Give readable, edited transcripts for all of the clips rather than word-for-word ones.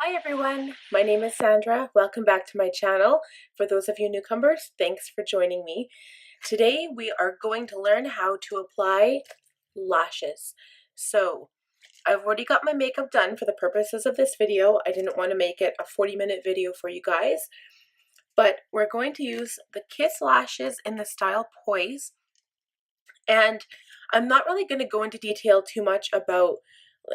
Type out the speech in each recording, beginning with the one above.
Hi everyone, my name is Sandra. Welcome back to my channel. For those of you newcomers, thanks for joining me. Today we are going to learn how to apply lashes. So I've already got my makeup done for the purposes of this video. I didn't want to make it a 40-minute video for you guys, but we're going to use the Kiss lashes in the style Poise. And I'm not really going to go into detail too much about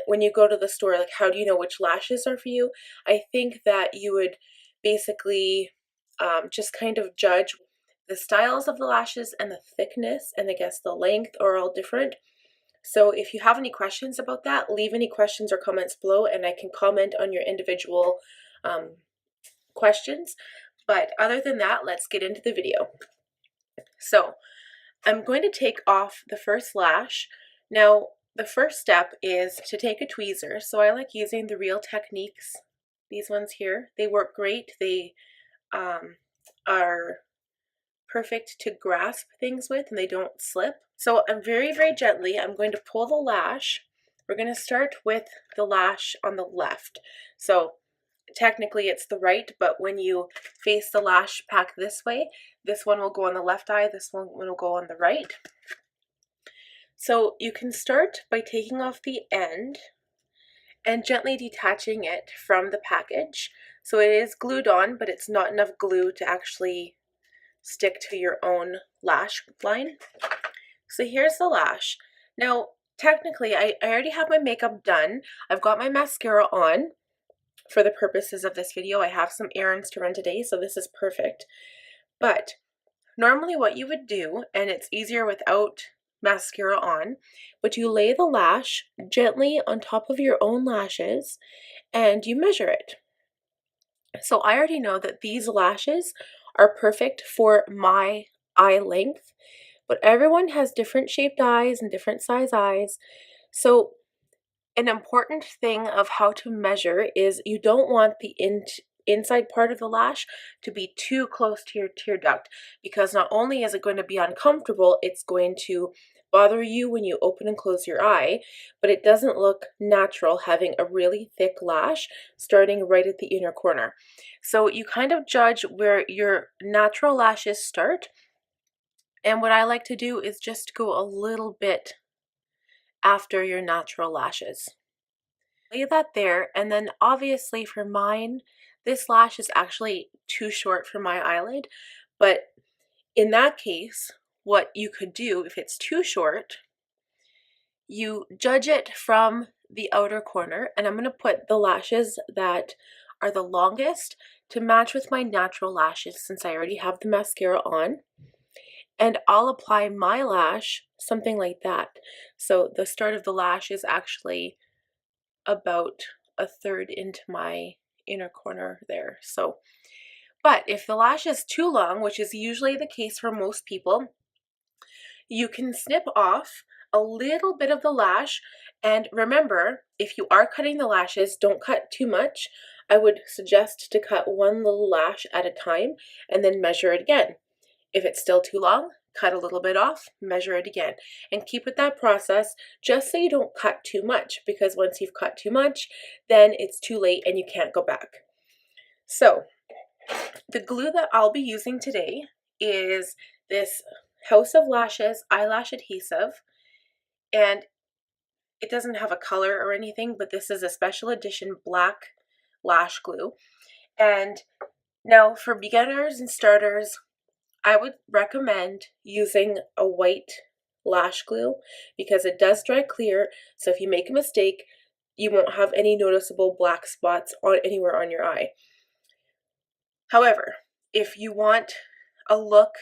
when you go to the store, like how do you know which lashes are for you. I think that you would basically just kind of judge the styles of the lashes and the thickness, and I guess the length are all different. So if you have any questions about that, leave any questions or comments below and I can comment on your individual questions. But other than that, let's get into the video. So I'm going to take off the first lash. Now, the first step is to take a tweezer. So I like using the Real Techniques, these ones here. They work great. They are perfect to grasp things with and they don't slip. So I'm very gently, I'm going to pull the lash. We're going to start with the lash on the left. So technically it's the right, but when you face the lash back this way, this one will go on the left eye, this one will go on the right. So you can start by taking off the end and gently detaching it from the package. So it is glued on, but it's not enough glue to actually stick to your own lash line. So here's the lash. Now, technically, I already have my makeup done. I've got my mascara on. For the purposes of this video, I have some errands to run today, so this is perfect. But normally what you would do, and it's easier without mascara on, but you lay the lash gently on top of your own lashes and you measure it. So I already know that these lashes are perfect for my eye length, but everyone has different shaped eyes and different size eyes. So an important thing of how to measure is you don't want the inside part of the lash to be too close to your tear duct, because not only is it going to be uncomfortable, it's going to bother you when you open and close your eye, but it doesn't look natural having a really thick lash starting right at the inner corner. So you kind of judge where your natural lashes start, and what I like to do is just go a little bit after your natural lashes. Lay that there, and then obviously for mine, this lash is actually too short for my eyelid, but in that case, what you could do if it's too short, you judge it from the outer corner, and I'm going to put the lashes that are the longest to match with my natural lashes since I already have the mascara on. And I'll apply my lash something like that. So the start of the lash is actually about a third into my inner corner there. So, but if the lash is too long, which is usually the case for most people, you can snip off a little bit of the lash. And remember, if you are cutting the lashes, don't cut too much. I would suggest to cut one little lash at a time and then measure it again. If it's still too long, cut a little bit off, measure it again, and keep with that process just so you don't cut too much, because once you've cut too much, then it's too late and you can't go back. So the glue that I'll be using today is this House of Lashes eyelash adhesive, and it doesn't have a color or anything, but this is a special edition black lash glue. And now for beginners and starters, I would recommend using a white lash glue because it does dry clear. So if you make a mistake, you won't have any noticeable black spots anywhere on your eye. However, if you want a look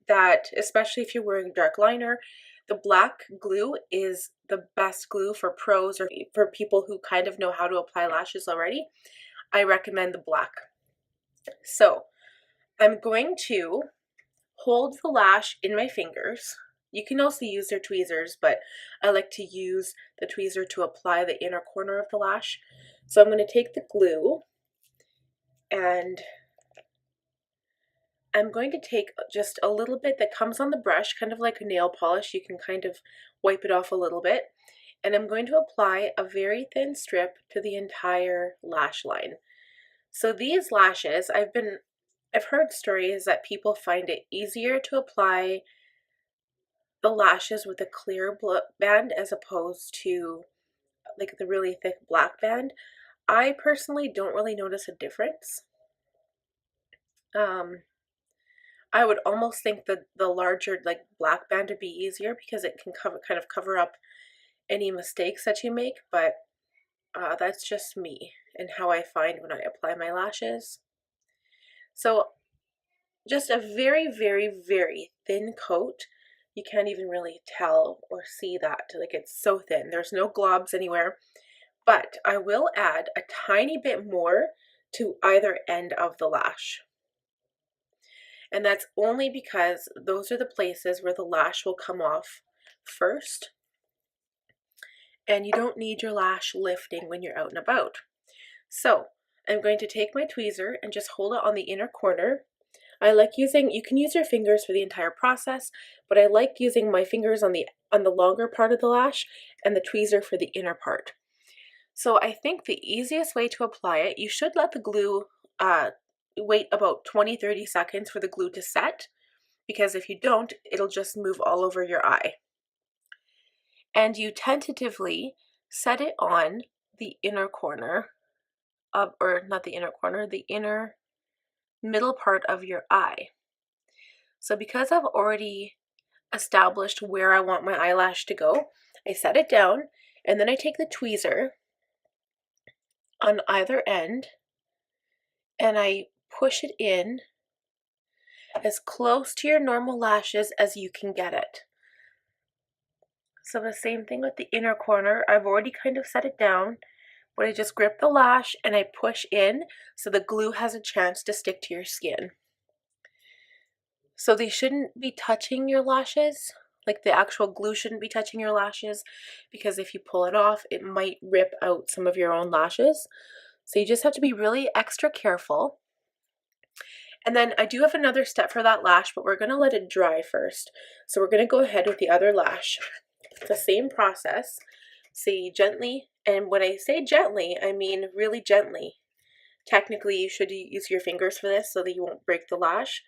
that, especially if you're wearing dark liner, the black glue is the best glue for pros or for people who kind of know how to apply lashes already. I recommend the black. So I'm going to hold the lash in my fingers. You can also use their tweezers, but I like to use the tweezer to apply the inner corner of the lash. So I'm going to take the glue and I'm going to take just a little bit that comes on the brush, kind of like a nail polish. You can kind of wipe it off a little bit. And I'm going to apply a very thin strip to the entire lash line. So these lashes, I've heard stories that people find it easier to apply the lashes with a clear band as opposed to like the really thick black band. I personally don't really notice a difference. Um, I would almost think that the larger like black band would be easier because it can kind of cover up any mistakes that you make, but that's just me and how I find when I apply my lashes. So just a very, very, very thin coat. You can't even really tell or see that. Like it's so thin. There's no globs anywhere. But I will add a tiny bit more to either end of the lash. And that's only because those are the places where the lash will come off first. And you don't need your lash lifting when you're out and about. So I'm going to take my tweezer and just hold it on the inner corner. I like using, you can use your fingers for the entire process, but I like using my fingers on the longer part of the lash and the tweezer for the inner part. So I think the easiest way to apply it, you should let the glue wait about 20-30 seconds for the glue to set, because if you don't, it'll just move all over your eye. And you tentatively set it on the inner corner of, or not the inner corner, the inner middle part of your eye. So because I've already established where I want my eyelash to go, I set it down and then I take the tweezer on either end and I push it in as close to your normal lashes as you can get it. So the same thing with the inner corner. I've already kind of set it down, but I just grip the lash and I push in so the glue has a chance to stick to your skin. So they shouldn't be touching your lashes, like the actual glue shouldn't be touching your lashes, because if you pull it off, it might rip out some of your own lashes. So you just have to be really extra careful. And then I do have another step for that lash, but we're going to let it dry first. So we're going to go ahead with the other lash. It's the same process. See, gently, and when I say gently, I mean really gently. Technically, you should use your fingers for this so that you won't break the lash.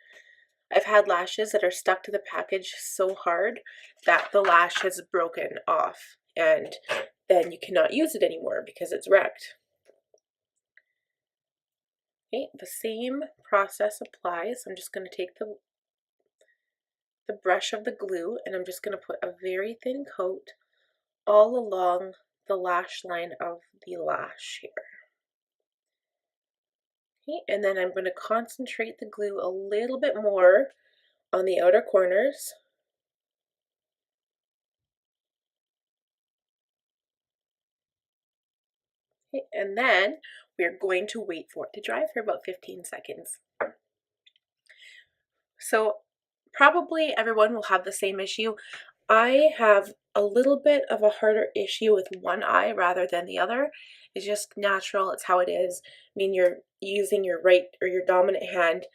I've had lashes that are stuck to the package so hard that the lash has broken off and then you cannot use it anymore because it's wrecked. Okay, the same process applies. I'm just going to take the brush of the glue and I'm just going to put a very thin coat all along the lash line of the lash here. Okay, and then I'm going to concentrate the glue a little bit more on the outer corners. Okay, and then we're going to wait for it to dry for about 15 seconds. So probably everyone will have the same issue. I have a little bit of a harder issue with one eye rather than the other. It's just natural, it's how it is. I mean, you're using your right or your dominant hand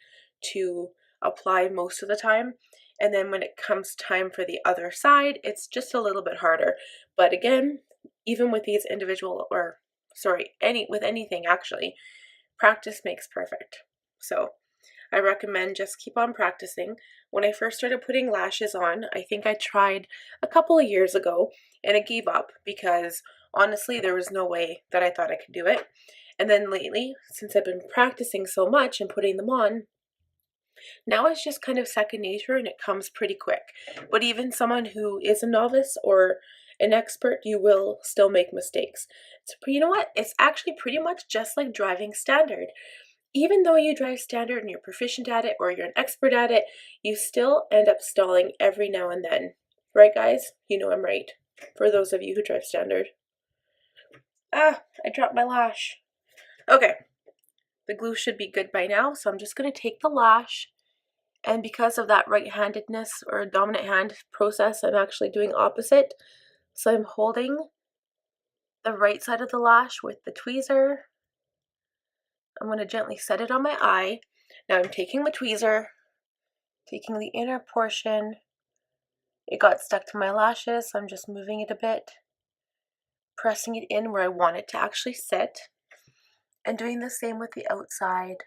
to apply most of the time. And then when it comes time for the other side, it's just a little bit harder. But again, even with these individual, or sorry, with anything actually, practice makes perfect. So I recommend just keep on practicing. When I first started putting lashes on, I think I tried a couple of years ago and I gave up because honestly there was no way that I thought I could do it. And then lately, since I've been practicing so much and putting them on, now it's just kind of second nature and it comes pretty quick. But even someone who is a novice or an expert, you will still make mistakes. So you know what? It's actually pretty much just like driving standard. Even though you drive standard and you're proficient at it or you're an expert at it, you still end up stalling every now and then. Right, guys? You know I'm right. For those of you who drive standard. Ah, I dropped my lash. Okay, the glue should be good by now, so I'm just going to take the lash, and because of that right-handedness or dominant hand process, I'm actually doing opposite. So I'm holding the right side of the lash with the tweezer. I'm going to gently set it on my eye. Now I'm taking the tweezer, taking the inner portion. It got stuck to my lashes, so I'm just moving it a bit, pressing it in where I want it to actually sit. And doing the same with the outside.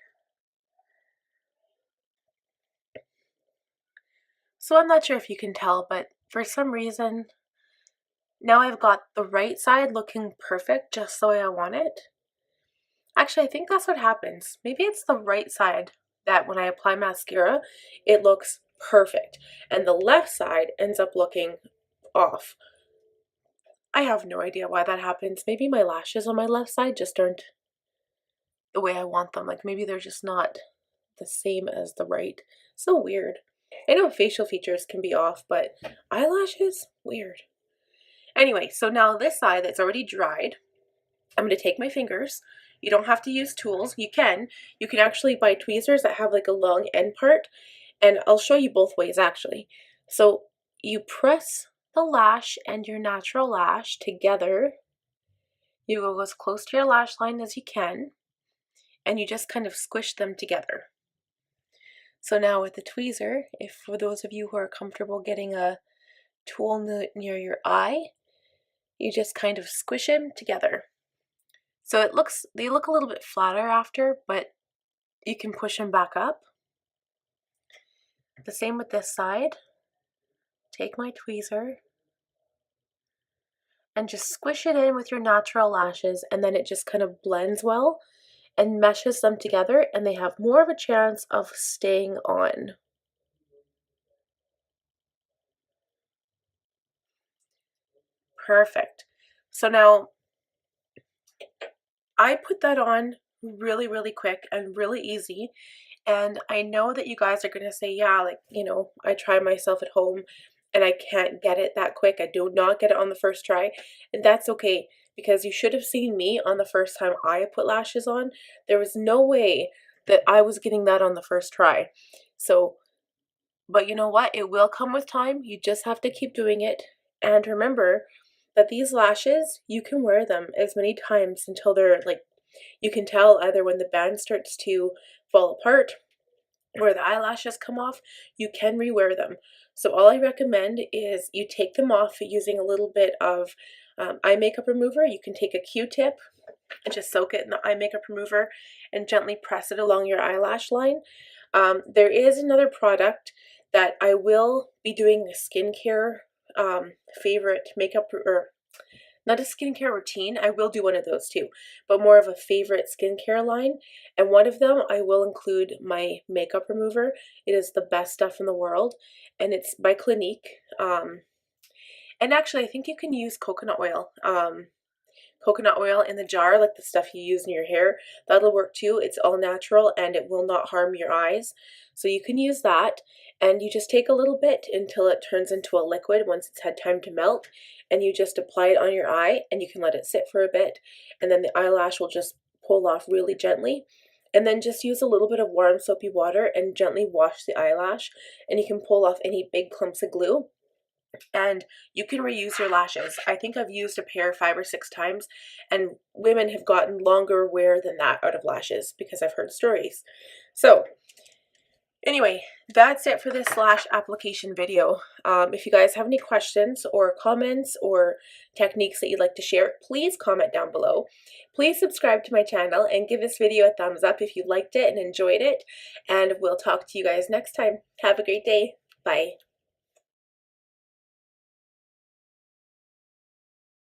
So I'm not sure if you can tell, but for some reason, now I've got the right side looking perfect just the way I want it. Actually, I think that's what happens. Maybe it's the right side that when I apply mascara, it looks perfect. And the left side ends up looking off. I have no idea why that happens. Maybe my lashes on my left side just aren't the way I want them. Like maybe they're just not the same as the right. So weird. I know facial features can be off, but eyelashes, weird. Anyway, so now this side that's already dried, I'm going to take my fingers. You don't have to use tools. You can. You can actually buy tweezers that have like a long end part, and I'll show you both ways actually. So you press the lash and your natural lash together. You go as close to your lash line as you can, and you just kind of squish them together. So now with the tweezer, if for those of you who are comfortable getting a tool near your eye, you just kind of squish them together. So they look a little bit flatter after, but you can push them back up. The same with this side. Take my tweezer and just squish it in with your natural lashes, and then it just kind of blends well and meshes them together, and they have more of a chance of staying on. Perfect. So now I put that on really, really quick and really easy. And I know that you guys are going to say, yeah, like, you know, I try myself at home and I can't get it that quick. I do not get it on the first try. And that's okay, because you should have seen me on the first time I put lashes on. There was no way that I was getting that on the first try. So, but you know what? It will come with time. You just have to keep doing it. And remember that these lashes, you can wear them as many times until they're like, you can tell either when the band starts to fall apart or the eyelashes come off, you can rewear them. So all I recommend is you take them off using a little bit of eye makeup remover. You can take a Q-tip and just soak it in the eye makeup remover and gently press it along your eyelash line. There is another product that I will be doing a skincare favorite makeup, or not a skincare routine. I will do one of those too, but more of a favorite skincare line. And one of them, I will include my makeup remover. It is the best stuff in the world, and it's by Clinique. And actually, I think you can use coconut oil. Coconut oil in the jar, like the stuff you use in your hair, that'll work too. It's all natural and it will not harm your eyes. So you can use that, and you just take a little bit until it turns into a liquid once it's had time to melt, and you just apply it on your eye and you can let it sit for a bit, and then the eyelash will just pull off really gently. And then just use a little bit of warm soapy water and gently wash the eyelash, and you can pull off any big clumps of glue. And you can reuse your lashes. I think I've used a pair 5 or 6 times, and women have gotten longer wear than that out of lashes because I've heard stories. So anyway, that's it for this lash application video. If you guys have any questions or comments or techniques that you'd like to share, please comment down below. Please subscribe to my channel and give this video a thumbs up if you liked it and enjoyed it. And we'll talk to you guys next time. Have a great day. Bye.